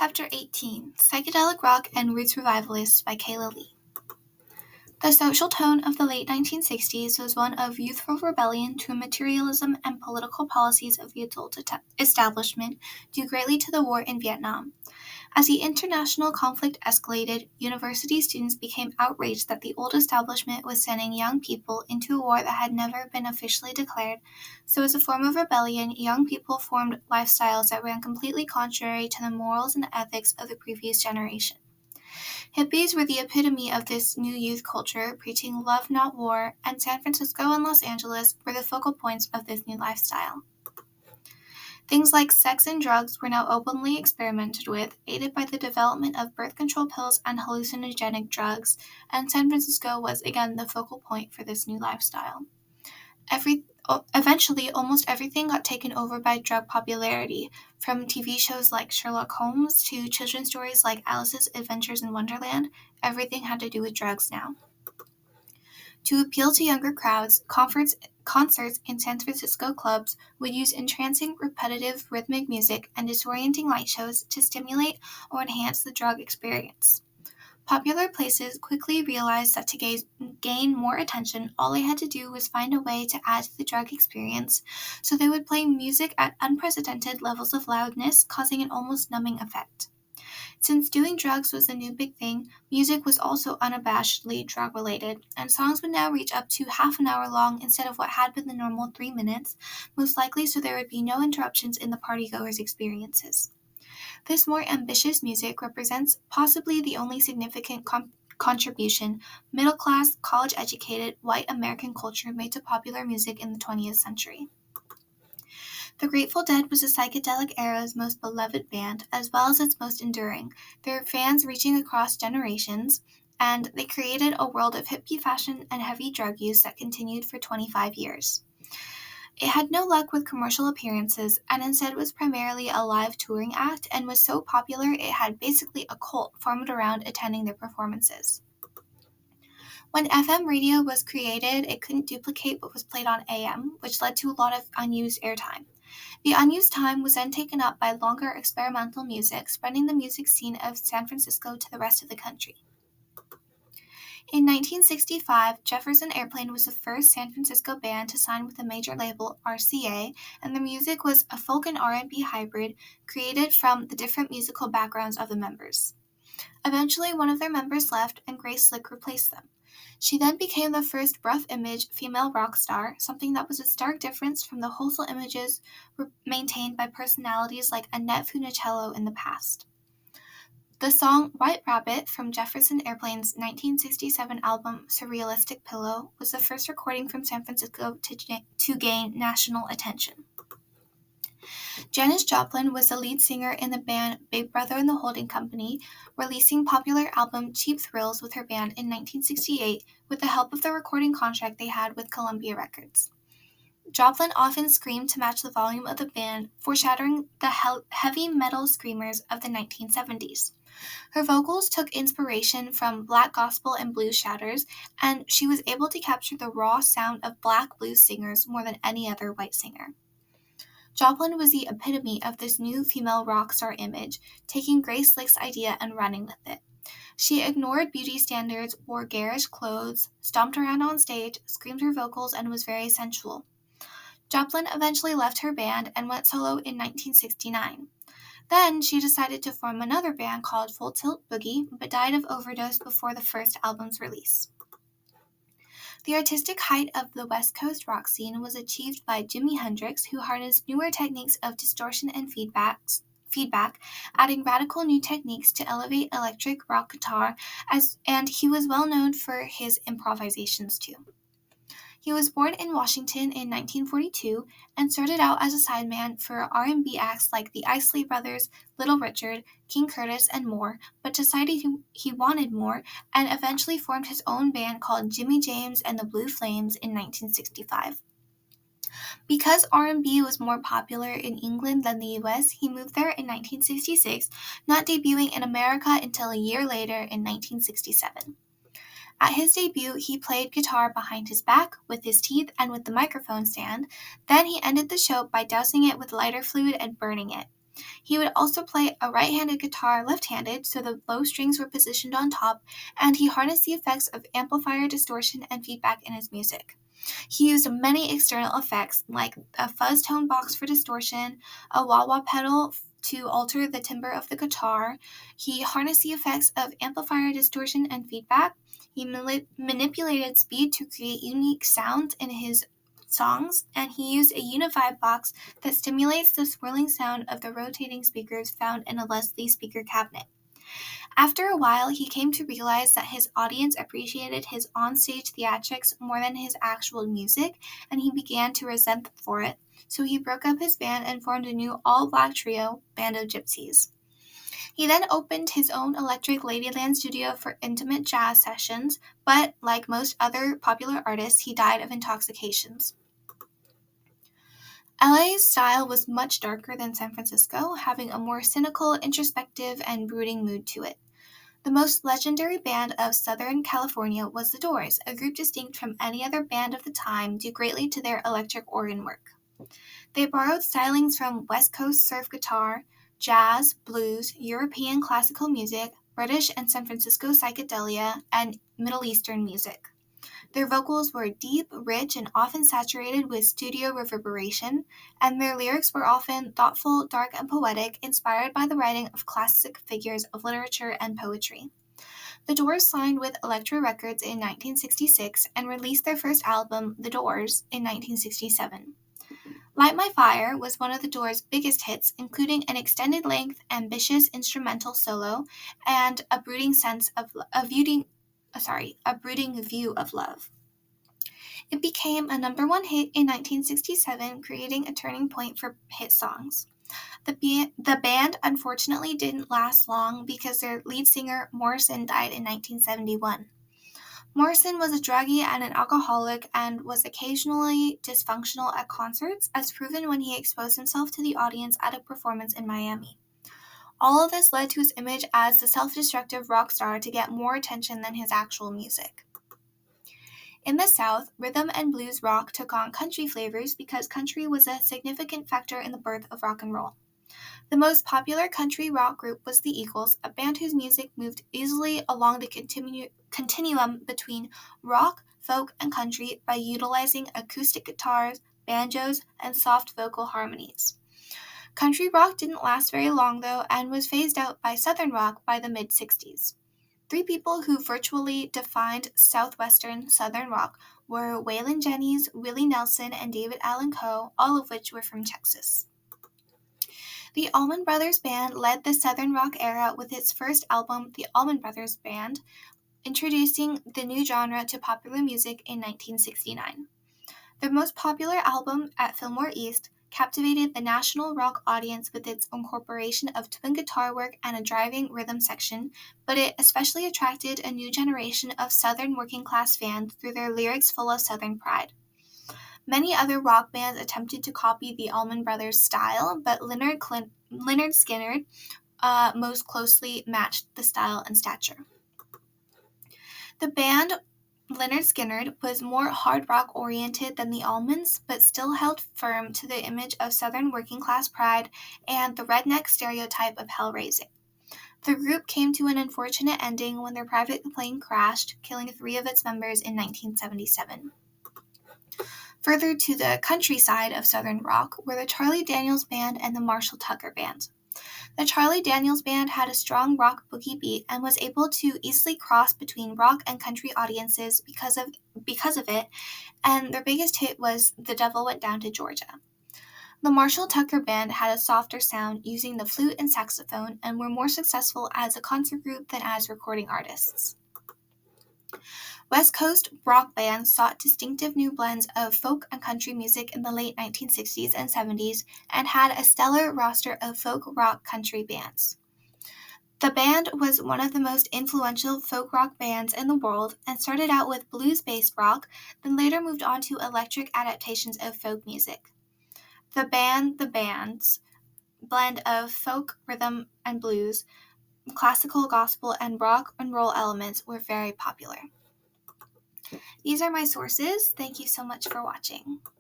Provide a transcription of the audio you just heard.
Chapter 18, Psychedelic Rock and Roots Revivalists by Kayla. The social tone of the late 1960s was one of youthful rebellion to materialism and political policies of the adult establishment due greatly to the war in Vietnam. As the international conflict escalated, university students became outraged that the old establishment was sending young people into a war that had never been officially declared. So as a form of rebellion, young people formed lifestyles that ran completely contrary to the morals and ethics of the previous generation. Hippies were the epitome of this new youth culture, preaching love not war, and San Francisco and Los Angeles were the focal points of this new lifestyle. Things like sex and drugs were now openly experimented with, aided by the development of birth control pills and hallucinogenic drugs, and San Francisco was again the focal point for this new lifestyle. Eventually, almost everything got taken over by drug popularity, from TV shows like Sherlock Holmes to children's stories like Alice's Adventures in Wonderland. Everything had to do with drugs now. To appeal to younger crowds, concerts in San Francisco clubs would use entrancing, repetitive, rhythmic music and disorienting light shows to stimulate or enhance the drug experience. Popular places quickly realized that to gain more attention, all they had to do was find a way to add to the drug experience, so they would play music at unprecedented levels of loudness, causing an almost numbing effect. Since doing drugs was the new big thing, music was also unabashedly drug-related, and songs would now reach up to half an hour long instead of what had been the normal 3 minutes, most likely so there would be no interruptions in the partygoers' experiences. This more ambitious music represents possibly the only significant contribution middle-class, college-educated, white American culture made to popular music in the 20th century. The Grateful Dead was the psychedelic era's most beloved band, as well as its most enduring, their fans reaching across generations, and they created a world of hippie fashion and heavy drug use that continued for 25 years. It had no luck with commercial appearances, and instead was primarily a live touring act, and was so popular it had basically a cult formed around attending their performances. When FM radio was created, it couldn't duplicate what was played on AM, which led to a lot of unused airtime. The unused time was then taken up by longer experimental music, spreading the music scene of San Francisco to the rest of the country. In 1965, Jefferson Airplane was the first San Francisco band to sign with the major label RCA, and their music was a folk and R&B hybrid created from the different musical backgrounds of the members. Eventually, one of their members left, and Grace Slick replaced them. She then became the first rough-image female rock star, something that was a stark difference from the wholesale images maintained by personalities like Annette Funicello in the past. The song White Rabbit from Jefferson Airplane's 1967 album Surrealistic Pillow was the first recording from San Francisco to gain national attention. Janis Joplin was the lead singer in the band Big Brother and the Holding Company, releasing popular album Cheap Thrills with her band in 1968 with the help of the recording contract they had with Columbia Records. Joplin often screamed to match the volume of the band, foreshadowing the heavy metal screamers of the 1970s. Her vocals took inspiration from black gospel and blues shouters, and she was able to capture the raw sound of black blues singers more than any other white singer. Joplin was the epitome of this new female rock star image, taking Grace Slick's idea and running with it. She ignored beauty standards, wore garish clothes, stomped around on stage, screamed her vocals, and was very sensual. Joplin eventually left her band and went solo in 1969. Then she decided to form another band called Full Tilt Boogie, but died of overdose before the first album's release. The artistic height of the West Coast rock scene was achieved by Jimi Hendrix, who harnessed newer techniques of distortion and feedback, adding radical new techniques to elevate electric rock guitar, and he was well known for his improvisations too. He was born in Washington in 1942 and started out as a sideman for R&B acts like the Isley Brothers, Little Richard, King Curtis, and more, but decided he wanted more and eventually formed his own band called Jimmy James and the Blue Flames in 1965. Because R&B was more popular in England than the US, he moved there in 1966, not debuting in America until a year later in 1967. At his debut, he played guitar behind his back, with his teeth, and with the microphone stand. Then he ended the show by dousing it with lighter fluid and burning it. He would also play a right-handed guitar left-handed, so the low strings were positioned on top, and he harnessed the effects of amplifier distortion and feedback in his music. He used many external effects like a fuzz tone box for distortion, a wah-wah pedal to alter the timbre of the guitar. He harnessed the effects of amplifier distortion and feedback. He manipulated speed to create unique sounds in his songs, and he used a unified box that stimulates the swirling sound of the rotating speakers found in a Leslie speaker cabinet. After a while, he came to realize that his audience appreciated his onstage theatrics more than his actual music, and he began to resent them for it. So he broke up his band and formed a new all-black trio, Band of Gypsies. He then opened his own electric Ladyland studio for intimate jazz sessions, but like most other popular artists, he died of intoxications. LA's style was much darker than San Francisco, having a more cynical, introspective, and brooding mood to it. The most legendary band of Southern California was The Doors, a group distinct from any other band of the time due greatly to their electric organ work. They borrowed stylings from West Coast surf guitar, jazz, blues, European classical music, British and San Francisco psychedelia, and Middle Eastern music. Their vocals were deep, rich, and often saturated with studio reverberation, and their lyrics were often thoughtful, dark, and poetic, inspired by the writing of classic figures of literature and poetry. The Doors signed with Elektra Records in 1966 and released their first album, The Doors, in 1967. Light My Fire was one of the Doors' biggest hits, including an extended-length, ambitious instrumental solo and a brooding view of love. It became a number one hit in 1967, creating a turning point for hit songs. The band unfortunately didn't last long because their lead singer, Morrison, died in 1971. Morrison was a druggie and an alcoholic and was occasionally dysfunctional at concerts, as proven when he exposed himself to the audience at a performance in Miami. All of this led to his image as the self-destructive rock star to get more attention than his actual music. In the South, rhythm and blues rock took on country flavors because country was a significant factor in the birth of rock and roll. The most popular country rock group was the Eagles, a band whose music moved easily along the continuum between rock, folk, and country by utilizing acoustic guitars, banjos, and soft vocal harmonies. Country rock didn't last very long, though, and was phased out by Southern rock by the mid-60s. Three people who virtually defined Southwestern Southern rock were Waylon Jennings, Willie Nelson, and David Allan Coe, all of which were from Texas. The Allman Brothers Band led the Southern rock era with its first album, The Allman Brothers Band, introducing the new genre to popular music in 1969. Their most popular album, At Fillmore East, captivated the national rock audience with its incorporation of twin guitar work and a driving rhythm section, but it especially attracted a new generation of Southern working-class fans through their lyrics full of Southern pride. Many other rock bands attempted to copy the Allman Brothers' style, but Lynyrd Skynyrd most closely matched the style and stature. The band Lynyrd Skynyrd was more hard rock oriented than the Allmans, but still held firm to the image of Southern working class pride and the redneck stereotype of hell raising. The group came to an unfortunate ending when their private plane crashed, killing 3 of its members in 1977. Further to the countryside of Southern rock were the Charlie Daniels Band and the Marshall Tucker Band. The Charlie Daniels Band had a strong rock boogie beat and was able to easily cross between rock and country audiences because of it, and their biggest hit was The Devil Went Down to Georgia. The Marshall Tucker Band had a softer sound using the flute and saxophone and were more successful as a concert group than as recording artists. West Coast rock bands sought distinctive new blends of folk and country music in the late 1960s and 70s and had a stellar roster of folk rock country bands. The band was one of the most influential folk rock bands in the world and started out with blues-based rock, then later moved on to electric adaptations of folk music. The band's blend of folk, rhythm, and blues, classical, gospel, and rock and roll elements were very popular. These are my sources. Thank you so much for watching.